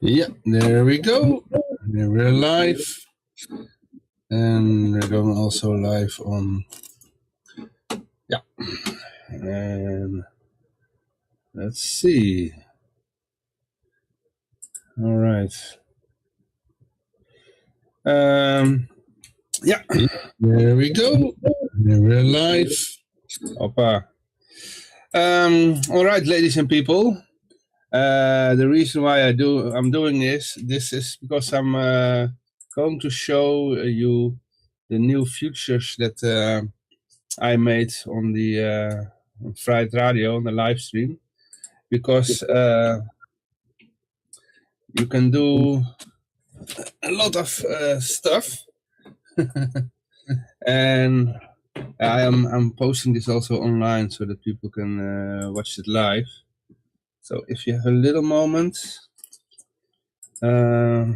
Yeah, there we go. We're live. And we're going also live on... Yeah. And let's see. All right. Yeah, there we go. We're live. Hoppa. All right, ladies and people. The reason why I'm doing this is because I'm going to show you the new features that I made on the Vrijheidradio on the live stream, because you can do a lot of stuff, and I'm posting this also online so that people can watch it live. So if you have a little moment, Hoppa.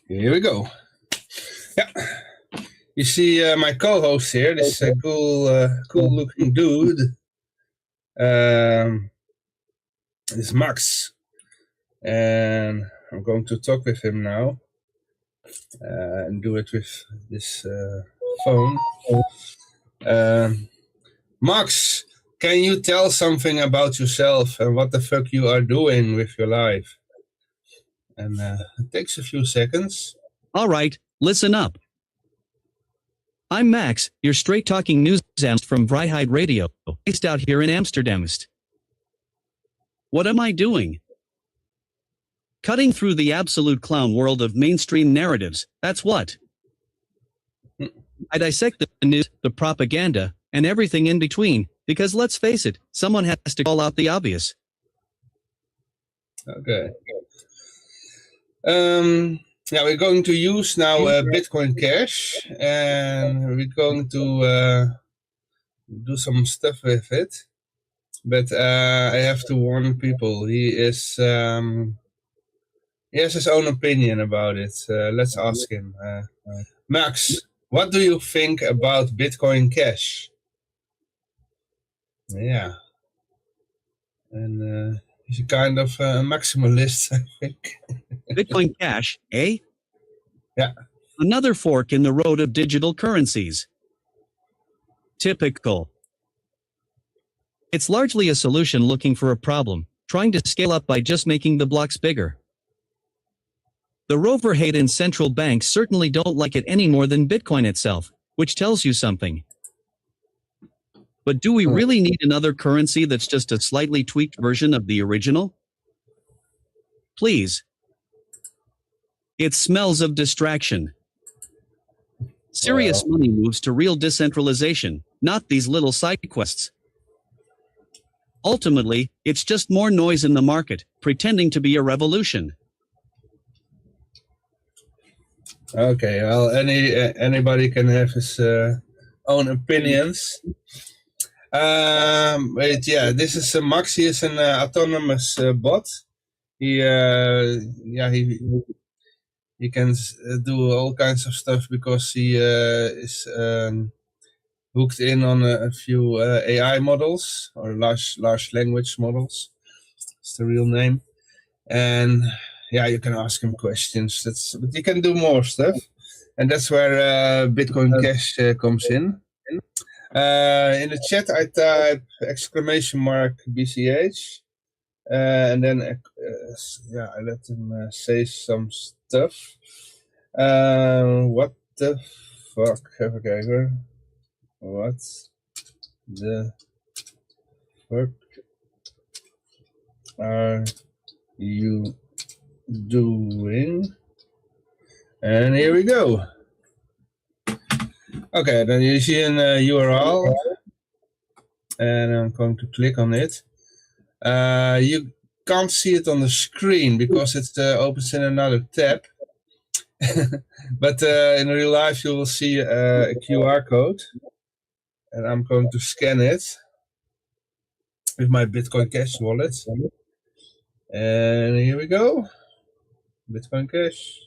Here we go. Yeah. You see my co-host here, this cool looking dude. This is Max. And I'm going to talk with him now. And do it with this phone. Max, can you tell something about yourself and what the fuck you are doing with your life? And it takes a few seconds. All right, listen up. I'm Max, your straight-talking news analyst from Vrijheidradio, based out here in Amsterdam. What am I doing? Cutting through the absolute clown world of mainstream narratives, that's what. I dissect the news, the propaganda, and everything in between, because let's face it, someone has to call out the obvious. Okay. Yeah, we're going to use now Bitcoin Cash, and we're going to do some stuff with it. But I have to warn people. He has his own opinion about it. Let's ask him. Max, what do you think about Bitcoin Cash? Yeah. And he's a kind of maximalist, I think. Bitcoin Cash, eh? Yeah. Another fork in the road of digital currencies. Typical. It's largely a solution looking for a problem, trying to scale up by just making the blocks bigger. The Vrijheidradio central banks certainly don't like it any more than Bitcoin itself, which tells you something. But do we really need another currency that's just a slightly tweaked version of the original? Please. It smells of distraction. Serious money moves to real decentralization, not these little side quests. Ultimately, it's just more noise in the market, pretending to be a revolution. Okay, well, anybody can have his own opinions. But yeah, this is Max. He is an autonomous bot. He can do all kinds of stuff because he is hooked in on a few AI models, or large language models. It's the real name. And yeah, you can ask him questions. But you can do more stuff, and that's where Bitcoin Cash comes in. In the chat, I type !BCH, and then I let him say some stuff. What the fuck? Even kijken. What the fuck are you doing? And here we go. Okay, then you see an URL, and I'm going to click on it. You can't see it on the screen because it opens in another tab. But in real life, you will see a QR code, and I'm going to scan it with my Bitcoin Cash wallet. And here we go. Bitcoin Cash.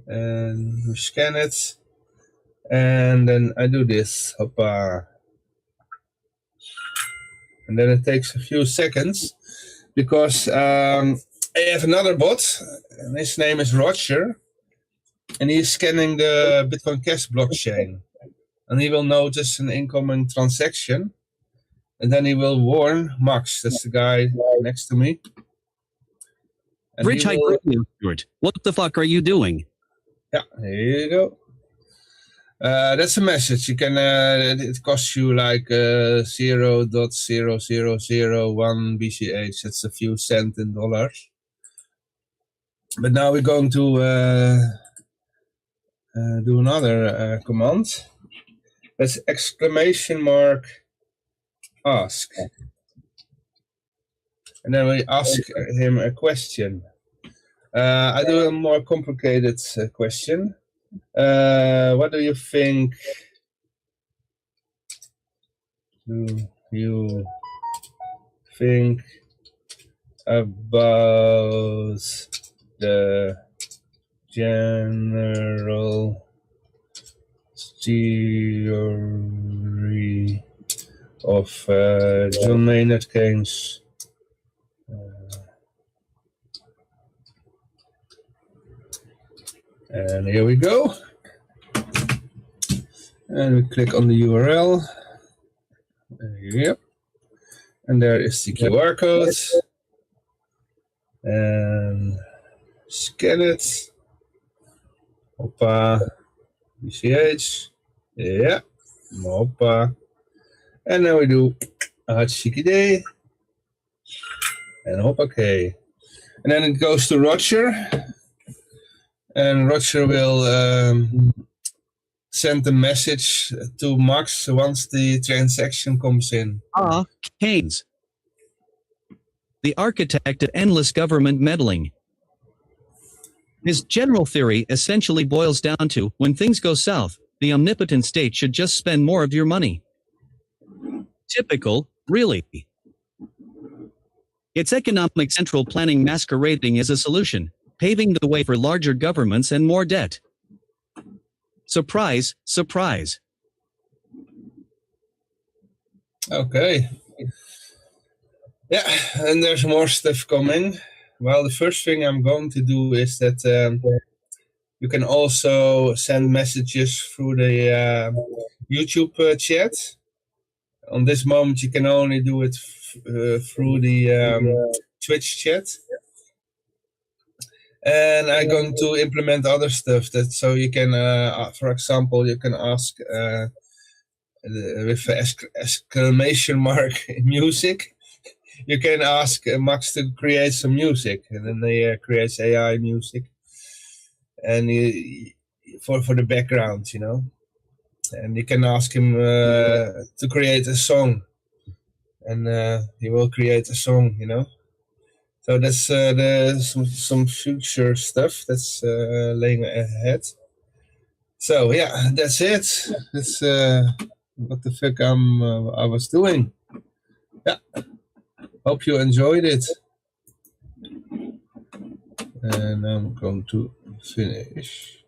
And we scan it. And then I do this. Hoppa. And then it takes a few seconds because I have another bot, and his name is Roger, and he's scanning the Bitcoin Cash blockchain, and he will notice an incoming transaction, and then he will warn Max, that's the guy next to me. And he will, Vrijheidradio Test. What the fuck are you doing? yeah, here you go. That's a message. You can. It costs you like 0.00001 BCH. That's a few cents in dollars. But now we're going to do another command. That's exclamation mark ask, and then we ask him a question. I do a more complicated question. What do you think? Do you think about the general theory of John Maynard Keynes? And here we go. And we click on the URL. Yep. And there is the QR code. And scan it. Hoppa. BCH. Yeah. Hoppa. And then we do a hartstikke idee. And hoppakee. And then it goes to Roger. And Roger will send the message to Max once the transaction comes in. Keynes, the architect of endless government meddling. His general theory essentially boils down to, when things go south, the omnipotent state should just spend more of your money. Typical, really. It's economic central planning masquerading as a solution, paving the way for larger governments and more debt. Surprise, surprise. Okay. Yeah, and there's more stuff coming. Well, the first thing I'm going to do is that you can also send messages through the YouTube chat. On this moment, you can only do it through the Twitch chat. And I'm going to implement other stuff that so you can, for example, you can ask with exclamation mark music. You can ask Max to create some music, and then they creates AI music, and for the background, you know. And you can ask him to create a song, and he will create a song, you know. So that's some future stuff that's laying ahead. So yeah, that's it. That's what the fuck I was doing. Yeah, hope you enjoyed it. And I'm going to finish.